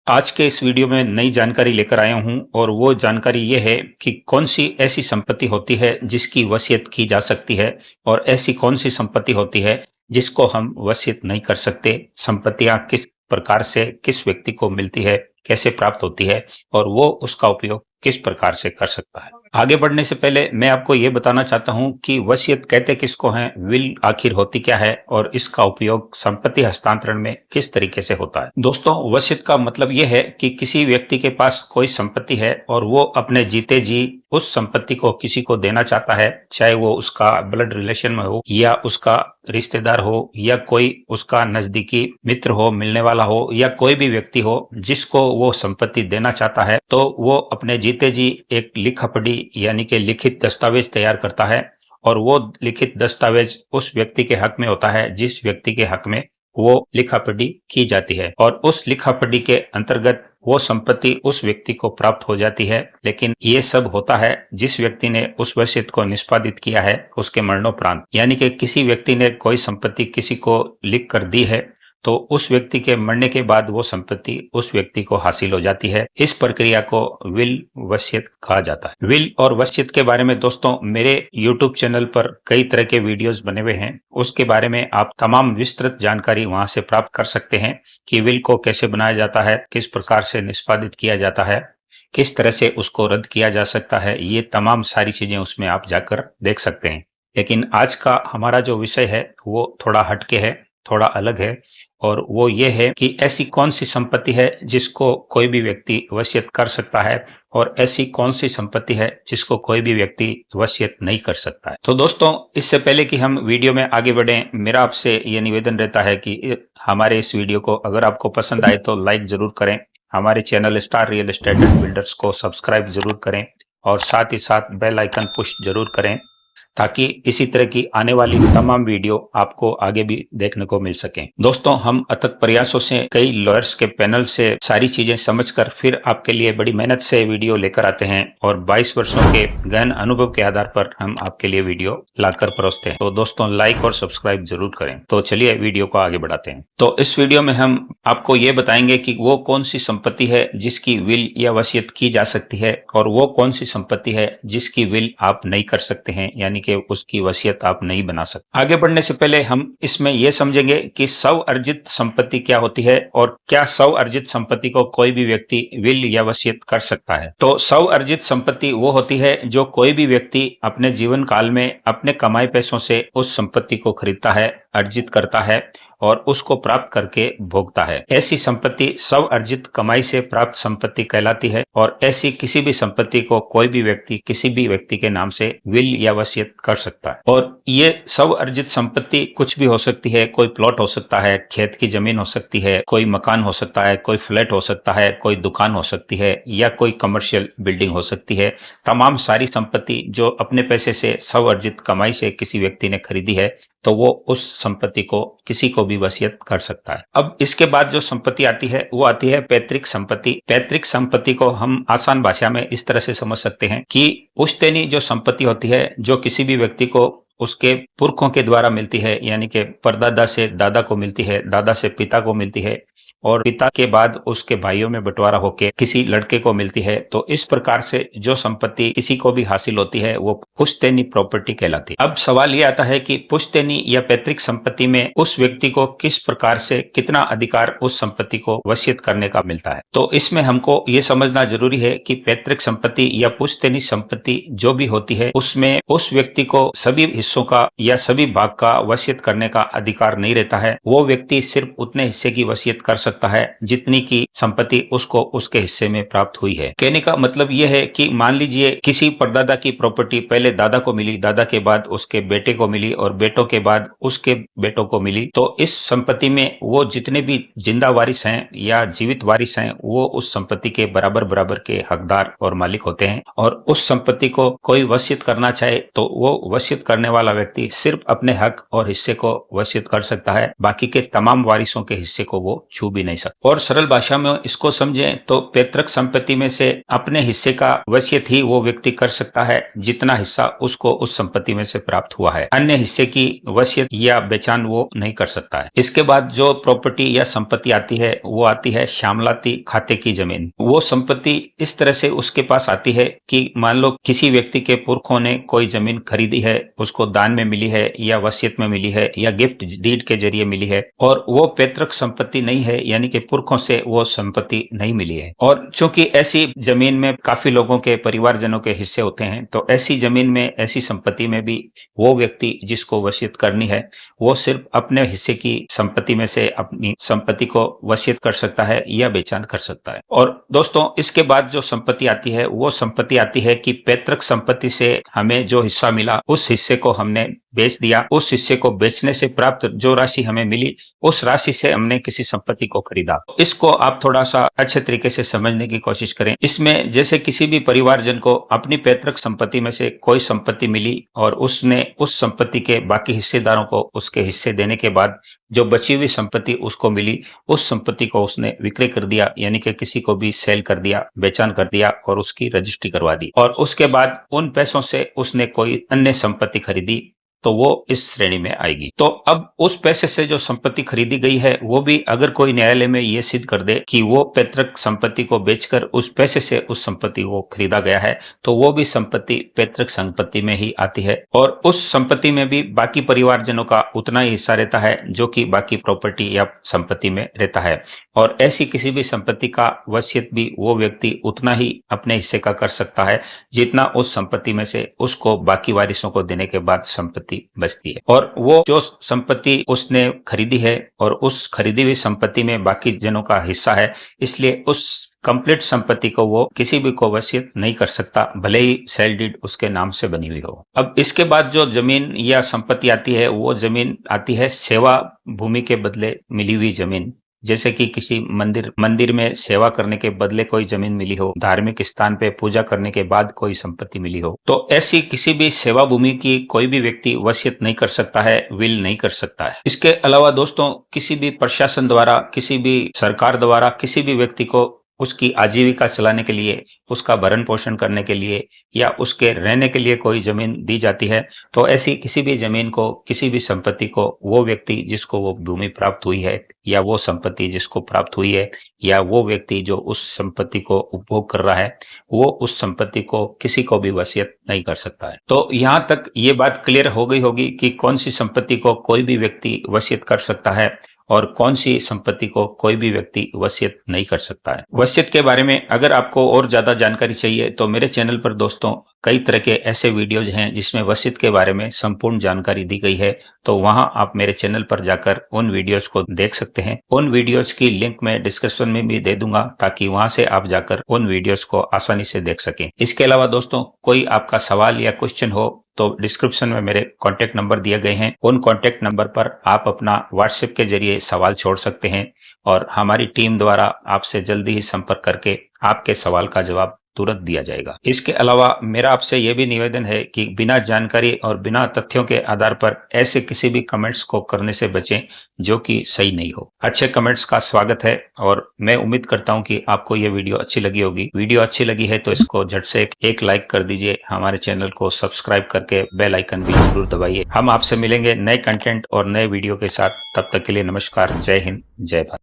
आज के इस वीडियो में नई जानकारी लेकर आया हूं और वो जानकारी ये है कि कौन सी ऐसी संपत्ति होती है जिसकी वसीयत की जा सकती है और ऐसी कौन सी संपत्ति होती है जिसको हम वसीयत नहीं कर सकते। संपत्तियां किस प्रकार से किस व्यक्ति को मिलती है, कैसे प्राप्त होती है और वो उसका उपयोग किस प्रकार से कर सकता है। आगे बढ़ने से पहले मैं आपको ये बताना चाहता हूं कि वसीयत कहते किसको हैं, विल आखिर होती क्या है और इसका उपयोग संपत्ति हस्तांतरण में किस तरीके से होता है। दोस्तों, वसीयत का मतलब यह है कि किसी व्यक्ति के पास कोई संपत्ति है और वो अपने जीते जी उस संपत्ति को किसी को देना चाहता है, चाहे वो उसका ब्लड रिलेशन में हो या उसका रिश्तेदार हो या कोई उसका नजदीकी मित्र हो, मिलने वाला हो या कोई भी व्यक्ति हो जिसको वो संपत्ति देना चाहता है, तो वो अपने जीते जी एक लिखा पढ़ी यानी कि लिखित दस्तावेज तैयार करता है और वो लिखित दस्तावेज उस व्यक्ति के हक में होता है जिस व्यक्ति के हक में वो लिखा पढ़ी की जाती है और उस लिखा पढ़ी के अंतर्गत वो संपत्ति उस व्यक्ति को प्राप्त हो जाती है। लेकिन ये सब होता है जिस व्यक्ति ने उस वसीयत को निष्पादित किया है उसके मरणोपरांत, यानी कि किसी व्यक्ति ने कोई संपत्ति किसी को लिख कर दी है तो उस व्यक्ति के मरने के बाद वो संपत्ति उस व्यक्ति को हासिल हो जाती है। इस प्रक्रिया को विल वसीयत कहा जाता है। विल और वसीयत के बारे में दोस्तों मेरे YouTube चैनल पर कई तरह के वीडियोस बने हुए हैं, उसके बारे में आप तमाम विस्तृत जानकारी वहां से प्राप्त कर सकते हैं कि विल को कैसे बनाया जाता है, किस प्रकार से निष्पादित किया जाता है, किस तरह से उसको रद्द किया जा सकता है। ये तमाम सारी चीजें उसमें आप जाकर देख सकते हैं। लेकिन आज का हमारा जो विषय है वो थोड़ा हटके है, थोड़ा अलग है और वो ये है कि ऐसी कौन सी संपत्ति है जिसको कोई भी व्यक्ति वसीयत कर सकता है और ऐसी कौन सी संपत्ति है जिसको कोई भी व्यक्ति वसीयत नहीं कर सकता है। तो दोस्तों, इससे पहले कि हम वीडियो में आगे बढ़ें, मेरा आपसे ये निवेदन रहता है कि हमारे इस वीडियो को अगर आपको पसंद आए तो लाइक जरूर करें, हमारे channel star real estate and builders को सब्सक्राइब जरूर करें और साथ ही साथ बेल आइकन पुश जरूर करें ताकि इसी तरह की आने वाली तमाम वीडियो आपको आगे भी देखने को मिल सके। दोस्तों, हम अथक प्रयासों से कई लॉयर्स के पैनल से सारी चीजें समझकर फिर आपके लिए बड़ी मेहनत से वीडियो लेकर आते हैं और 22 वर्षों के गहन अनुभव के आधार पर हम आपके लिए वीडियो लाकर परोसते हैं। तो दोस्तों, लाइक और सब्सक्राइब जरूर करें। तो चलिए वीडियो को आगे बढ़ाते हैं। तो इस वीडियो में हम आपको ये बताएंगे कि वो कौन सी संपत्ति है जिसकी विल या वसीयत की जा सकती है और वो कौन सी संपत्ति है जिसकी विल आप नहीं कर सकते हैं, यानी कि उसकी वसीयत आप नहीं बना सकते। आगे बढ़ने से पहले हम इसमें यह समझेंगे कि स्व अर्जित संपत्ति क्या होती है और क्या स्व अर्जित संपत्ति को कोई भी व्यक्ति विल या वसीयत कर सकता है। तो स्व अर्जित संपत्ति वो होती है जो कोई भी व्यक्ति अपने जीवन काल में अपने कमाए पैसों से उस संपत्ति को खरीदता है, अर्जित करता है और उसको प्राप्त करके भोगता है। ऐसी संपत्ति स्व अर्जित कमाई से प्राप्त संपत्ति कहलाती है और ऐसी किसी भी संपत्ति को कोई भी व्यक्ति किसी भी व्यक्ति के नाम से विल या वसीयत कर सकता है। और ये स्व अर्जित संपत्ति कुछ भी हो सकती है, कोई प्लॉट हो सकता है, खेत की जमीन हो सकती है, कोई मकान हो सकता है, कोई फ्लैट हो सकता है, कोई दुकान हो सकती है या कोई कमर्शियल बिल्डिंग हो सकती है। तमाम सारी संपत्ति जो अपने पैसे से स्व अर्जित कमाई से किसी व्यक्ति ने खरीदी है तो वो उस संपत्ति को किसी को भी वसीयत कर सकता है। अब इसके बाद जो संपत्ति आती है वो आती है पैतृक संपत्ति। पैतृक संपत्ति को हम आसान भाषा में इस तरह से समझ सकते हैं कि पुश्तैनी जो संपत्ति होती है जो किसी भी व्यक्ति को उसके पुरखों के द्वारा मिलती है, यानी कि परदादा से दादा को मिलती है, दादा से पिता को मिलती है और पिता के बाद उसके भाइयों में बंटवारा होकर किसी लड़के को मिलती है। तो इस प्रकार से जो संपत्ति किसी को भी हासिल होती है वो पुश्तैनी प्रॉपर्टी कहलाती है। अब सवाल ये आता है कि पुश्तैनी या पैतृक संपत्ति में उस व्यक्ति को किस प्रकार से कितना अधिकार उस संपत्ति को वसीयत करने का मिलता है। तो इसमें हमको ये समझना जरूरी है कि पैतृक संपत्ति या पुश्तैनी संपत्ति जो भी होती है उसमें उस व्यक्ति को सभी हिस्सों का या सभी भाग का वसीयत करने का अधिकार नहीं रहता है। वो व्यक्ति सिर्फ उतने हिस्से की वसीयत कर सकता है जितनी की संपत्ति उसको उसके हिस्से में प्राप्त हुई है। कहने का मतलब यह है कि मान लीजिए किसी परदादा की प्रॉपर्टी पहले दादा को मिली, दादा के बाद उसके बेटे को मिली और बेटों के बाद उसके बेटों को मिली। तो इस संपत्ति में वो जितने भी जिंदा वारिस हैं या जीवित वारिस हैं वो उस संपत्ति के बराबर बराबर के हकदार और मालिक होते हैं और उस संपत्ति को कोई वसीयत करना चाहे तो वो वसीयत करने वाला व्यक्ति सिर्फ अपने हक और हिस्से को वसीयत कर सकता है, बाकी के तमाम वारिसों के हिस्से को वो छू भी नहीं सकता। और सरल भाषा में इसको समझें तो पैतृक संपत्ति में से अपने हिस्से का वसीयत ही वो व्यक्ति कर सकता है जितना हिस्सा उसको उस संपत्ति में से प्राप्त हुआ है। अन्य हिस्से की वसीयत या बेचान वो नहीं कर सकता है। इसके बाद जो प्रॉपर्टी या संपत्ति आती है वो आती है श्यामलाती खाते की जमीन। वो संपत्ति इस तरह से उसके पास आती है कि मान लो किसी व्यक्ति के पुरखों ने कोई जमीन खरीदी है, उसको दान में मिली है या वसीयत में मिली है या गिफ्ट डीड के जरिए मिली है, और वो पैतृक संपत्ति नहीं है, यानी कि पुरखों से वो संपत्ति नहीं मिली है। और चूंकि ऐसी जमीन में काफी लोगों के परिवारजनों के हिस्से होते हैं, तो ऐसी जमीन में, ऐसी संपत्ति में भी वो व्यक्ति जिसको वसीयत करनी है वो सिर्फ अपने हिस्से की संपत्ति में से अपनी संपत्ति को वसीयत कर सकता है या बेचान कर सकता है। और दोस्तों, इसके बाद जो संपत्ति आती है वो संपत्ति आती है कि पैतृक संपत्ति से हमें जो हिस्सा मिला उस हिस्से को हमने बेच दिया। उस हिस्से को बेचने से प्राप्त जो राशि हमें मिली उस राशि से हमने किसी संपत्ति को खरीदा। इसको आप थोड़ा सा अच्छे तरीके से समझने की कोशिश करें। इसमें जैसे किसी भी परिवारजन को अपनी पैतृक संपत्ति में से कोई संपत्ति मिली और उसने उस संपत्ति के बाकी हिस्सेदारों को उसके हिस्से देने के बाद जो बची हुई संपत्ति उसको मिली, उस संपत्ति को उसने विक्रय कर दिया, यानी कि किसी को भी सेल कर दिया, बेचान कर दिया और उसकी रजिस्ट्री करवा दी, और उसके बाद उन पैसों से उसने कोई अन्य संपत्ति खरीदी, तो वो इस श्रेणी में आएगी। तो अब उस पैसे से जो संपत्ति खरीदी गई है वो भी अगर कोई न्यायालय में ये सिद्ध कर दे कि वो पैतृक संपत्ति को बेचकर उस पैसे से उस संपत्ति को खरीदा गया है, तो वो भी संपत्ति पैतृक संपत्ति में ही आती है। और उस संपत्ति में भी बाकी परिवारजनों का उतना ही हिस्सा रहता है जो कि बाकी प्रॉपर्टी या संपत्ति में रहता है। और ऐसी किसी भी संपत्ति का वसीयत भी वो व्यक्ति उतना ही अपने हिस्से का कर सकता है जितना उस संपत्ति में से उसको बाकी वारिसों को देने के बाद संपत्ति बचती है। और वो जो संपत्ति उसने खरीदी है और उस खरीदी हुई संपत्ति में बाकी जनों का हिस्सा है, इसलिए उस कंप्लीट संपत्ति को वो किसी भी को वसीयत नहीं कर सकता, भले ही सेल डीड उसके नाम से बनी हुई हो। अब इसके बाद जो जमीन या संपत्ति आती है वो जमीन आती है सेवा भूमि के बदले मिली हुई जमीन। जैसे कि किसी मंदिर में सेवा करने के बदले कोई जमीन मिली हो, धार्मिक स्थान पे पूजा करने के बाद कोई संपत्ति मिली हो, तो ऐसी किसी भी सेवा भूमि की कोई भी व्यक्ति वसीयत नहीं कर सकता है, विल नहीं कर सकता है। इसके अलावा दोस्तों, किसी भी प्रशासन द्वारा, किसी भी सरकार द्वारा किसी भी व्यक्ति को उसकी आजीविका चलाने के लिए, उसका भरण पोषण करने के लिए या उसके रहने के लिए कोई जमीन दी जाती है, तो ऐसी किसी भी जमीन को, किसी भी संपत्ति को वो व्यक्ति जिसको वो भूमि प्राप्त हुई है या वो संपत्ति जिसको प्राप्त हुई है या वो व्यक्ति जो उस संपत्ति को उपभोग कर रहा है, वो उस संपत्ति को किसी को भी वसीयत नहीं कर सकता है। तो यहाँ तक ये बात क्लियर हो गई होगी कि कौन सी संपत्ति को कोई भी व्यक्ति वसीयत कर सकता है और कौन सी संपत्ति को कोई भी व्यक्ति वसीयत नहीं कर सकता है। वसीयत के बारे में अगर आपको और ज्यादा जानकारी चाहिए तो मेरे चैनल पर दोस्तों कई तरह के ऐसे वीडियोज हैं जिसमें वसीयत के बारे में संपूर्ण जानकारी दी गई है, तो वहां आप मेरे चैनल पर जाकर उन वीडियोज को देख सकते हैं। उन वीडियोज की लिंक मैं डिस्क्रिप्शन में भी दे दूंगा ताकि वहां से आप जाकर उन वीडियोज को आसानी से देख सकें। इसके अलावा दोस्तों, कोई आपका सवाल या क्वेश्चन हो तो डिस्क्रिप्शन में मेरे कॉन्टेक्ट नंबर दिए गए हैं, उन कॉन्टेक्ट नंबर पर आप अपना व्हाट्सएप के जरिए सवाल छोड़ सकते हैं और हमारी टीम द्वारा आपसे जल्दी ही संपर्क करके आपके सवाल का जवाब तुरंत दिया जाएगा। इसके अलावा मेरा आपसे यह भी निवेदन है कि बिना जानकारी और बिना तथ्यों के आधार पर ऐसे किसी भी कमेंट्स को करने से बचें जो कि सही नहीं हो। अच्छे कमेंट्स का स्वागत है और मैं उम्मीद करता हूं कि आपको यह वीडियो अच्छी लगी होगी। वीडियो अच्छी लगी है तो इसको झट से एक लाइक कर दीजिए, हमारे चैनल को सब्सक्राइब करके बेल आइकन भी जरूर दबाइए। हम आपसे मिलेंगे नए कंटेंट और नए वीडियो के साथ। तब तक के लिए नमस्कार, जय हिंद, जय भारत।